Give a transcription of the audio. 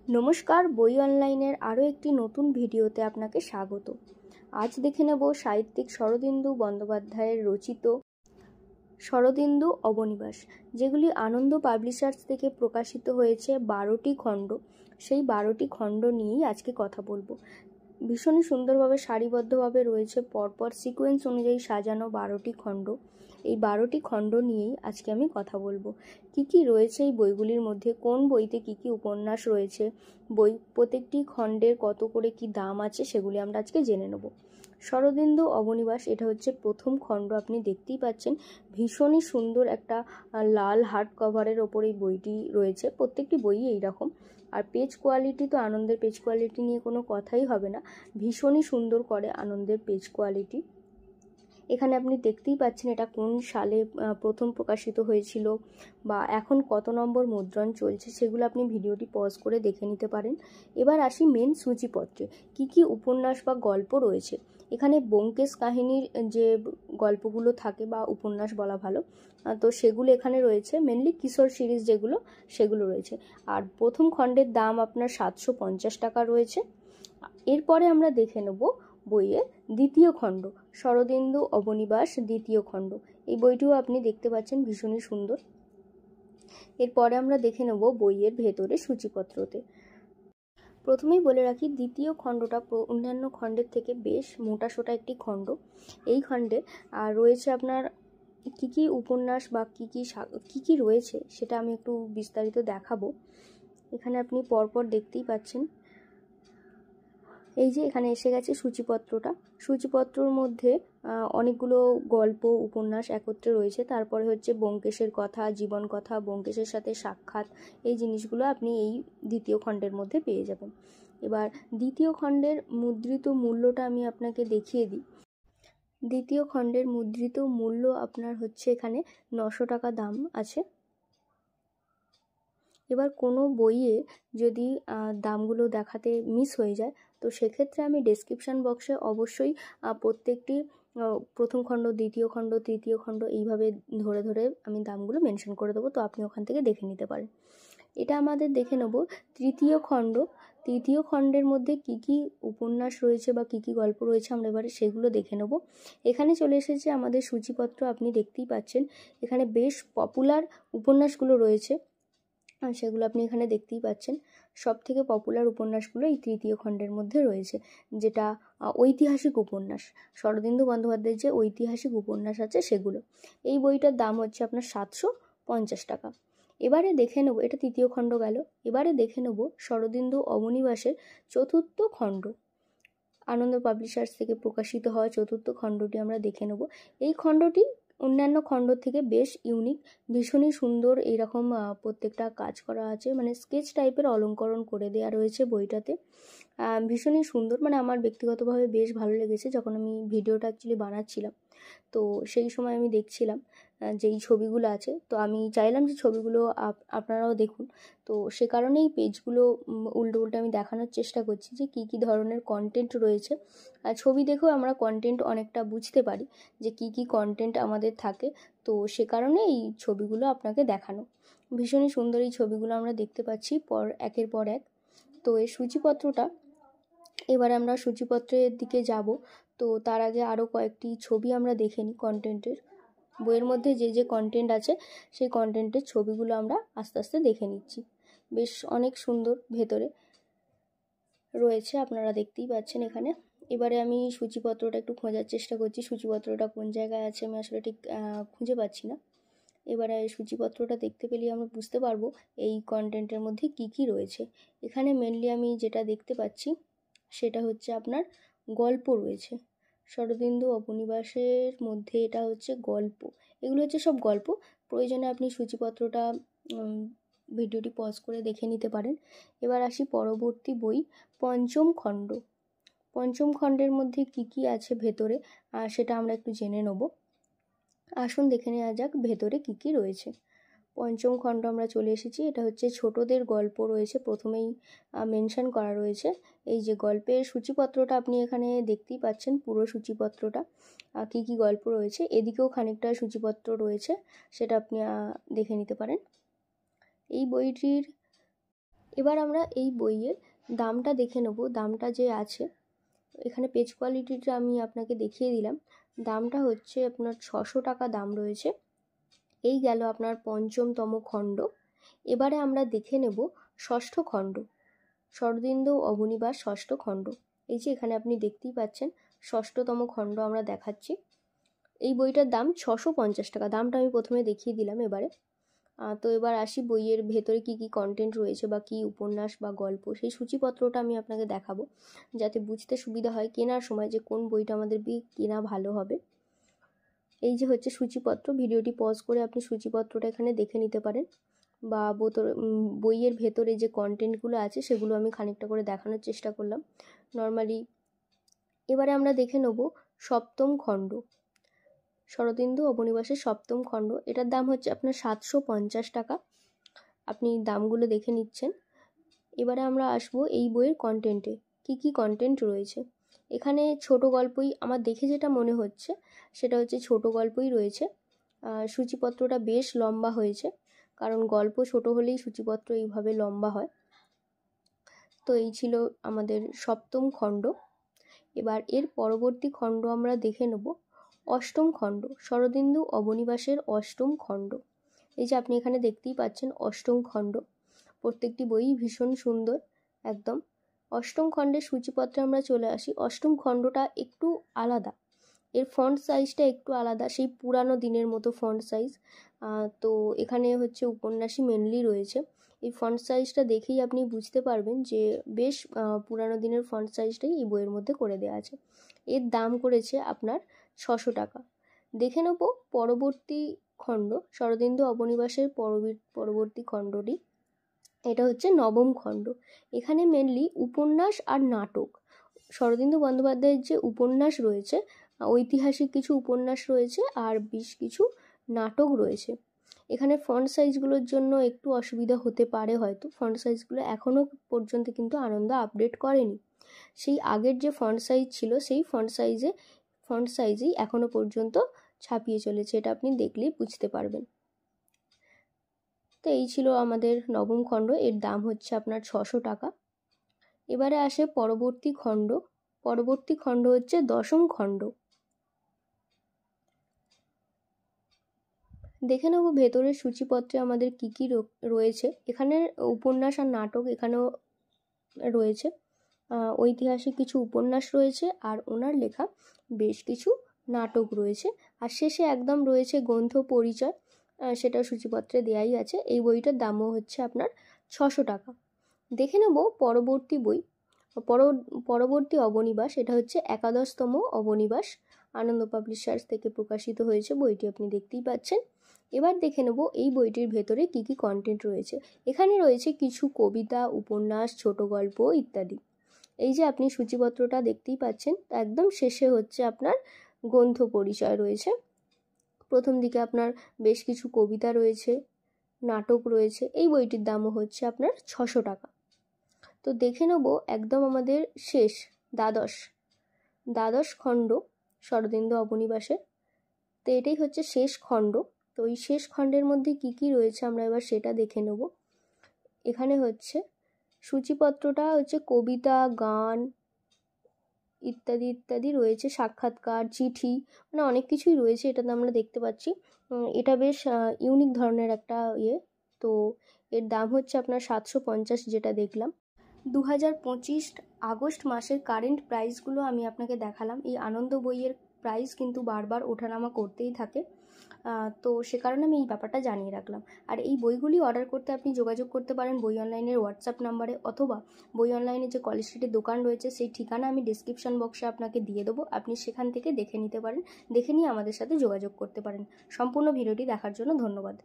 নমস্কার, বই অনলাইনের আরও একটি নতুন ভিডিওতে আপনাকে স্বাগত। আজ দেখে নেব সাহিত্যিক শরদিন্দু বন্দ্যোপাধ্যায়ের রচিত শরদিন্দু অবনিবাস, যেগুলি আনন্দ পাবলিশার্স থেকে প্রকাশিত হয়েছে 12টি খণ্ড। সেই 12টি খণ্ড নিয়েই আজকে কথা বলবো। ভীষণই সুন্দরভাবে সারিবদ্ধভাবে রয়েছে, পরপর সিকোয়েন্স অনুযায়ী সাজানো 12টি খণ্ড। এই 12টি খণ্ড নিয়েই আজকে আমি কথা বলবো। কি কি রয়েছে এই বইগুলির মধ্যে, কোন বইতে কি কি উপন্যাস রয়েছে, প্রত্যেকটি খণ্ডের কত করে কি দাম আছে, সেগুলি আমরা আজকে জেনে নেব। শরদিন্দু অবনিবাস, এটা হচ্ছে প্রথম খণ্ড। আপনি দেখতেই পাচ্ছেন ভীষণই সুন্দর একটা লাল হার্ড কভারের ওপর এই বইটি রয়েছে। প্রত্যেকটি বই এইরকম। আর পেজ কোয়ালিটি তো আনন্দের পেজ কোয়ালিটি নিয়ে কোনো কথাই হবে না, ভীষণই সুন্দর করে আনন্দের পেজ কোয়ালিটি। এখানে আপনি দেখতেই পাচ্ছেন এটা কোন সালে প্রথম প্রকাশিত হয়েছিল বা এখন কত নম্বর মুদ্রণ চলছে, সেগুলো আপনি ভিডিওটি পজ করে দেখে নিতে পারেন। এবার আসি মেন সূচিপত্রে কি কি উপন্যাস বা গল্প রয়েছে। এখানে ব্যোমকেশ কাহিনীর যে গল্পগুলো থাকে বা উপন্যাস বলা ভালো, তো সেগুলো এখানে রয়েছে। মেনলি কিশোর সিরিজ যেগুলো, সেগুলো রয়েছে। আর প্রথম খণ্ডের দাম আপনার 750 টাকা রয়েছে। এরপরে আমরা দেখে নেব বইয়ের দ্বিতীয় খণ্ড, শরদিন্দু অবনিবাস দ্বিতীয় খণ্ড। এই বইটিও আপনি দেখতে পাচ্ছেন ভীষণই সুন্দর। এরপরে আমরা দেখে নেব বইয়ের ভেতরে সূচিপত্রতে। প্রথমেই বলে রাখি, দ্বিতীয় খণ্ডটা অন্যান্য খণ্ডের থেকে বেশ মোটাসোটা একটি খণ্ড। এই খণ্ডে রয়েছে আপনার কি কি উপন্যাস বা কি কি রয়েছে সেটা আমি একটু বিস্তারিত দেখাবো। এখানে আপনি পরপর দেখতেই পাচ্ছেন, এই যে এখানে এসে গেছে সূচিপত্রটা। সূচিপত্রর মধ্যে অনেকগুলো গল্প উপন্যাস একত্রে রয়েছে। তারপরে হচ্ছে ব্যোমকেশের কথা, জীবন কথা, ব্যোমকেশের সাথে সাক্ষাৎ, এই জিনিসগুলো আপনি এই দ্বিতীয় খণ্ডের মধ্যে পেয়ে যাবেন। এবার দ্বিতীয় খণ্ডের মুদ্রিত মূল্যটা আমি আপনাকে দেখিয়ে দিই। দ্বিতীয় খণ্ডের মুদ্রিত মূল্য আপনার হচ্ছে এখানে 900 টাকা দাম আছে। এবার কোনো বইয়ে যদি দামগুলো দেখাতে মিস হয়ে যায়, তো সেক্ষেত্রে আমি ডেসক্রিপশান বক্সে অবশ্যই প্রত্যেকটি প্রথম খণ্ড, দ্বিতীয় খণ্ড, তৃতীয় খণ্ড এইভাবে ধরে ধরে আমি দামগুলো মেনশন করে দেবো, তো আপনি ওখান থেকে দেখে নিতে পারেন। এটা আমাদের দেখে নেব তৃতীয় খণ্ড। তৃতীয় খণ্ডের মধ্যে কি কি উপন্যাস রয়েছে বা কি কি গল্প রয়েছে আমরা এবারে সেগুলো দেখে নেব। এখানে চলে এসেছে আমাদের সূচিপত্র, আপনি দেখতেই পাচ্ছেন এখানে বেশ পপুলার উপন্যাসগুলো রয়েছে, সেগুলো আপনি এখানে দেখতেই পাচ্ছেন। সব থেকে পপুলার উপন্যাসগুলো এই তৃতীয় খণ্ডের মধ্যে রয়েছে, যেটা ঐতিহাসিক উপন্যাস। শরদিন্দু বন্দ্যোপাধ্যায়ের যে ঐতিহাসিক উপন্যাস আছে সেগুলো। এই বইটার দাম হচ্ছে আপনার 750 টাকা। এবারে দেখে নেব, এটা তৃতীয় খণ্ড গেল। এবারে দেখে নেব শরদিন্দু অবনিবাসের চতুর্থ খণ্ড। আনন্দ পাবলিশার্স থেকে প্রকাশিত হওয়া চতুর্থ খণ্ডটি আমরা দেখে নেব। এই খণ্ডটি অন্যান্য খণ্ড থেকে বেশ ইউনিক, ভীষণই সুন্দর। এইরকম প্রত্যেকটা কাজ করা আছে, মানে স্কেচ টাইপের অলঙ্করণ করে দেওয়া রয়েছে বইটাতে। ভীষণই সুন্দর, মানে আমার ব্যক্তিগতভাবে বেশ ভালো লেগেছে। যখন আমি ভিডিওটা অ্যাকচুয়ালি বানাচ্ছিলাম, তো সেই সময় আমি দেখছিলাম যেই ছবিগুলো আছে, তো আমি চাইলাম যে ছবিগুলো আপনারাও দেখুন। তো সে কারণেই পেজগুলো উল্টে উল্টে আমি দেখানোর চেষ্টা করছি যে কী কী ধরনের কন্টেন্ট রয়েছে। আর ছবি দেখেও আমরা কন্টেন্ট অনেকটা বুঝতে পারি যে কী কী কন্টেন্ট আমাদের থাকে, তো সে কারণে এই ছবিগুলো আপনাকে দেখানো। ভীষণই সুন্দর এই ছবিগুলো আমরা দেখতে পাচ্ছি একের পর এক। তো এই সূচিপত্রটা, এবারে আমরা সূচিপত্রের দিকে যাব। তো তার আগে আরও কয়েকটি ছবি আমরা দেখে নিই কন্টেন্টের। বইয়ের মধ্যে যে যে কন্টেন্ট আছে সেই কন্টেন্টের ছবিগুলো আমরা আস্তে আস্তে দেখে নিচ্ছি। বেশ অনেক সুন্দর ভেতরে রয়েছে, আপনারা দেখতেই পাচ্ছেন এখানে। এবারে আমি সূচিপত্রটা একটু খোঁজার চেষ্টা করছি, সূচিপত্রটা কোন জায়গায় আছে আমি আসলে ঠিক খুঁজে পাচ্ছি না। এবারে সূচিপত্রটা দেখতে পেলে আমরা বুঝতে পারবো এই কন্টেন্টের মধ্যে কি কি রয়েছে। এখানে মেনলি আমি যেটা দেখতে পাচ্ছি সেটা হচ্ছে আপনার গল্প রয়েছে। শরদিন্দু অবনিবাসের মধ্যে এটা হচ্ছে গল্প, এগুলো হচ্ছে সব গল্প। প্রয়োজনে আপনি সূচিপত্রটা ভিডিওটি পজ করে দেখে নিতে পারেন। এবার আসি পরবর্তী বই, পঞ্চম খণ্ড। পঞ্চম খণ্ডের মধ্যে কি কি আছে ভেতরে সেটা আমরা একটু জেনে নেব। আসুন দেখে নেওয়া যাক ভেতরে কি কি রয়েছে। পঞ্চম খণ্ড আমরা চলে এসেছি। এটা হচ্ছে ছোটদের গল্প রয়েছে, প্রথমেই মেনশন করা রয়েছে। এই যে গল্পের সূচিপত্রটা আপনি এখানে দেখতেই পাচ্ছেন, পুরো সূচিপত্রটা কি কি গল্প রয়েছে। এদিকেও খানিকটা সূচিপত্র রয়েছে, সেটা আপনি দেখে নিতে পারেন। এই বইটির এবার আমরা এই বইয়ের দামটা দেখে নেব। দামটা যে আছে এখানে পেজ কোয়ালিটিটা আমি আপনাকে দেখিয়ে দিলাম। দামটা হচ্ছে আপনার 600 টাকা দাম রয়েছে। এই গেল আপনার পঞ্চমতম খণ্ড। এবারে আমরা দেখে নেব ষষ্ঠ খণ্ড, শরদিন্দু অবনিবাস ষষ্ঠ খণ্ড। এই যে এখানে আপনি দেখতেই পাচ্ছেন ষষ্ঠতম খণ্ড আমরা দেখাচ্ছি। এই বইটার দাম 650 টাকা। দামটা আমি প্রথমে দেখিয়ে দিলাম। এবারে তো এবার আসি বইয়ের ভেতরে কি কি কন্টেন্ট রয়েছে বা কি উপন্যাস বা গল্প, সেই সূচিপত্রটা আমি আপনাকে দেখাবো যাতে বুঝতে সুবিধা হয় কেনার সময় যে কোন বইটা আমাদের কেনা ভালো হবে। এই যে হচ্ছে সূচিপত্র। ভিডিওটি পজ করে আপনি সূচিপত্রটা এখানে দেখে নিতে পারেন, বা বইয়ের ভেতরে যে কন্টেন্টগুলো আছে সেগুলো আমি খানিকটা করে দেখানোর চেষ্টা করলাম নর্মালি। এবারে আমরা দেখে নেব সপ্তম খণ্ড, শরদিন্দু অবনিবাসের সপ্তম খণ্ড। এটার দাম হচ্ছে আপনার 750 টাকা। আপনি দামগুলো দেখে নিচ্ছেন। এবারে আমরা আসবো এই বইয়ের কন্টেন্টে, কি কি কন্টেন্ট রয়েছে। এখানে ছোট গল্পই আমার দেখে যেটা মনে হচ্ছে সেটা হচ্ছে ছোট গল্পই রয়েছে। সূচিপত্রটা বেশ লম্বা হয়েছে, কারণ গল্প ছোট হলেই সূচিপত্র এইভাবে লম্বা হয়। তো এই ছিল আমাদের সপ্তম খণ্ড। এবার এর পরবর্তী খণ্ড আমরা দেখে নেব অষ্টম খণ্ড, শরদিন্দু অবনিবাসের অষ্টম খণ্ড। এই যে আপনি এখানে দেখতেই পাচ্ছেন অষ্টম খণ্ড। প্রত্যেকটি বই ভীষণ সুন্দর একদম। অষ্টম খণ্ডের সূচিপত্রে আমরা চলে আসি। অষ্টম খণ্ডটা একটু আলাদা, এর ফন্ট সাইজটা একটু আলাদা, সেই পুরানো দিনের মতো ফন্ট সাইজ। তো এখানে হচ্ছে উপন্যাসই মেনলি রয়েছে। এই ফন্ট সাইজটা দেখেই আপনি বুঝতে পারবেন যে বেশ পুরানো দিনের ফন্ট সাইজটাই এই বইয়ের মধ্যে করে দেওয়া আছে। এর দাম করেছে আপনার 600 টাকা। দেখে নেব পরবর্তী খণ্ড, শরদিন্দু অবনিবাসের পরবর্তী খণ্ডটি। এটা হচ্ছে নবম খণ্ড। এখানে মেনলি উপন্যাস আর নাটক, শরদিন্দু বন্দ্যোপাধ্যায়ের যে উপন্যাস রয়েছে, ঐতিহাসিক কিছু উপন্যাস রয়েছে আর বেশ কিছু নাটক রয়েছে। এখানে ফন্ট সাইজগুলোর জন্য একটু অসুবিধা হতে পারে হয়তো। ফন্ট সাইজগুলো এখনও পর্যন্ত কিন্তু আনন্দ আপডেট করেনি। সেই আগের যে ফন্ট সাইজ ছিল সেই ফন্ট সাইজেই এখনও পর্যন্ত ছাপিয়ে চলেছে, এটা আপনি দেখলেই বুঝতে পারবেন। তো এই ছিল আমাদের নবম খণ্ড। এর দাম হচ্ছে আপনার 600 টাকা। এবারে আসে পরবর্তী খণ্ড। পরবর্তী খণ্ড হচ্ছে দশম খণ্ড। দেখে নেব ভেতরের সূচিপত্রে আমাদের কি কি রয়েছে। এখানে উপন্যাস আর নাটক এখানেও রয়েছে। ঐতিহাসিক কিছু উপন্যাস রয়েছে আর ওনার লেখা বেশ কিছু নাটক রয়েছে। আর শেষে একদম রয়েছে গ্রন্থ পরিচয়, সেটা সূচিপত্রে দেওয়াই আছে। এই বইটার দামও হচ্ছে আপনার 600 টাকা। দেখে নেব পরবর্তী বই, পরবর্তী অবনিবাস। এটা হচ্ছে 11তম অবনিবাস, আনন্দ পাবলিশার্স থেকে প্রকাশিত হয়েছে। বইটি আপনি দেখতেই পাচ্ছেন। এবার দেখে নেব এই বইটির ভেতরে কি কি কন্টেন্ট রয়েছে। এখানে রয়েছে কিছু কবিতা, উপন্যাস, ছোট গল্প ইত্যাদি। এই যে আপনি সূচিপত্রটা দেখতেই পাচ্ছেন, একদম শেষে হচ্ছে আপনার গ্রন্থ পরিচয় রয়েছে। প্রথম দিকে আপনার বেশ কিছু কবিতা রয়েছে, নাটক রয়েছে। এই বইটির দামও হচ্ছে আপনার 600 টাকা। তো দেখে নেব একদম আমাদের শেষ দ্বাদশ খণ্ড, শরদিন্দু অবনিবাসের। তো এটাই হচ্ছে শেষ খণ্ড। তো এই শেষ খণ্ডের মধ্যে কি কি রয়েছে আমরা এবার সেটা দেখে নেব। এখানে হচ্ছে সূচিপত্রটা হচ্ছে কবিতা, গান ইত্যাদি ইত্যাদি রয়েছে, সাক্ষাৎকার, চিঠি, মানে অনেক কিছুই রয়েছে এটাতে আমরা দেখতে পাচ্ছি। এটা বেশ ইউনিক ধরনের একটা তো এর দাম হচ্ছে আপনার 750, যেটা দেখলাম। 2025 আগস্ট মাসের কারেন্ট প্রাইসগুলো আমি আপনাকে দেখালাম। এই আনন্দ বইয়ের প্রাইস কিন্তু বারবার ওঠানামা করতেই থাকে, তো সে কারণে আমি এই ব্যাপারটা জানিয়ে রাখলাম। আর এই বইগুলি অর্ডার করতে আপনি যোগাযোগ করতে পারেন বই অনলাইনের হোয়াটসঅ্যাপ নাম্বারে, অথবা বই অনলাইনে যে কলেজ স্ট্রিটের দোকান রয়েছে সেই ঠিকানা আমি ডিসক্রিপশন বক্সে আপনাকে দিয়ে দেবো। আপনি সেখান থেকে দেখে নিতে পারেন, দেখে নিয়ে আমাদের সাথে যোগাযোগ করতে পারেন। সম্পূর্ণ ভিডিওটি দেখার জন্য ধন্যবাদ।